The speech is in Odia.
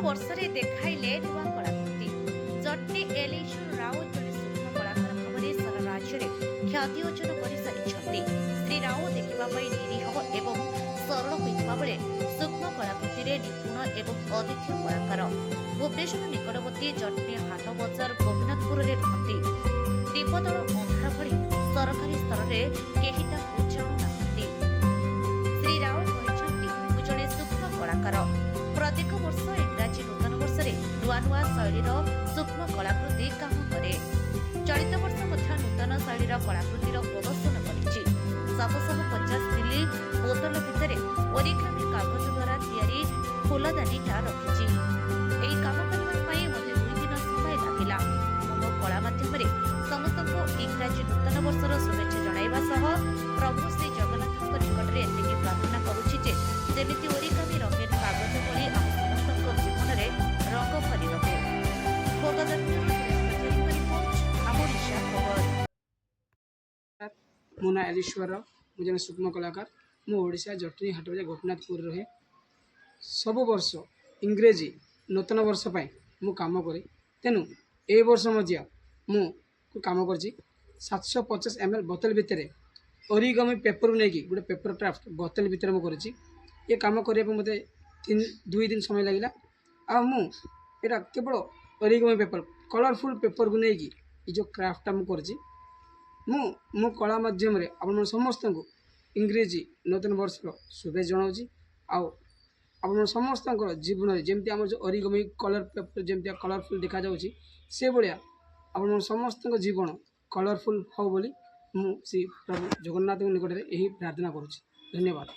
ବର୍ଷରେ ଦେଖାଇଲେ ନୂଆ କଳାକୃତି। ଜଟନୀ ଏଲେଇଶ୍ୱର ରାଓ ଜଣେ ସୂକ୍ଷ୍ମ କଳାକାର ଭାବରେ ସାରା ରାଜ୍ୟରେ ଖ୍ୟାତି ଅର୍ଜନ କରିସାରିଛନ୍ତି। ଶ୍ରୀ ରାଓ ଦେଖିବା ପାଇଁ ନିରୀହ ଏବଂ ସରଳ ହୋଇଥିବା ବେଳେ ସୂକ୍ଷ୍ମ କଳାକୃତିରେ ନିପୁଣ ଏବଂ ଅଦ୍ୱିତୀୟ କଳାକାର। ଭୁବନେଶ୍ୱର ନିକଟବର୍ତ୍ତୀ ଜଟନୀ ହାଟ ବଜାର ଗୋପୀନାଥପୁରରେ ରହନ୍ତି। ଦୀପଦଳ ଅନ୍ଧାର ଭଳି ସରକାରୀ ସ୍ତରରେ କେହି ତାଙ୍କୁ ଜାଣୁନାହାନ୍ତି। ଶ୍ରୀ ରାଓ କହିଛନ୍ତି, ମୁଁ ଜଣେ ସୂକ୍ଷ୍ମ କଳାକାର। ପ୍ରତ୍ୟେକ ବର୍ଷ ଇଂରାଜୀ ନୂତନ ବର୍ଷରେ ନୂଆ ନୂଆ ଶୈଳୀର ସୂକ୍ଷ୍ମ କଳାକୃତି କାମ କରେ। ଚଳିତ ବର୍ଷ ମଧ୍ୟ ନୂତନ ଶୈଳୀର କଳାକୃତିର ପ୍ରଦର୍ଶନ କରିଛି। ଶହ ଶହ 50 ମିଲି ବୋତଲ ଭିତରେ ଓରିଗାମି କାଗଜ ଦ୍ୱାରା ତିଆରି ଫୁଲଦାନୀଟା ରଖିଛି। ଏହି କାମ କରିବା ପାଇଁ ମୋତେ 2 ଦିନ ସମୟ ଲାଗିଲା। ମୁଁ ମୋ କଳା ମାଧ୍ୟମରେ ସମସ୍ତଙ୍କୁ ଇଂରାଜୀ ନୂତନ ବର୍ଷର ଶୁଭେଚ୍ଛା ଜଣାଇବା ସହ ପ୍ରଭୁ ଶ୍ରୀ ଜଗନ୍ନାଥଙ୍କ ନିକଟରେ ଏତିକି ପ୍ରାର୍ଥନା କରୁଛି ଯେ ଯେମିତି ଓରିଗାମି ରଙ୍ଗୀନ କାଗଜ ଭଳି ଆମ ସମସ୍ତଙ୍କ ଜୀବନରେ ରଙ୍ଗ ଭରି ରହୁ। मो ना एलीश्वर मु जन सूक्ष्म कलाकार मु ओडिशा जटनी हाट बजार गोपीनाथपुर रहे। सब वर्ष इंग्रेजी नूतन वर्ष मु काम करे तेणु ए वर्ष मु काम कर 750 ml बोतल भितर ओरिगामी पेपर नहीं कि गोटे पेपर क्राफ्ट बोतल भितर मुझे ये काम करने मत 2 दिन समय लगे। आटा केवल ओरिगामी पेपर कलरफुल पेपर को लेकिन ये जो क्राफ्टा मुझे मो कला मध्यम आप समस्त को इंग्रेजी नूतन वर्ष शुभेच्छा जनाऊँगी। आप समस्त जीवन में जमी आम जो ओरिगामी कलर पेपर जमी कलरफुल देखा जाऊँगी से भाया आप समस्त जीवन कलरफुल हो बोली मु श्री प्रभु जगन्नाथ निकट में यही प्रार्थना करुँच। धन्यवाद।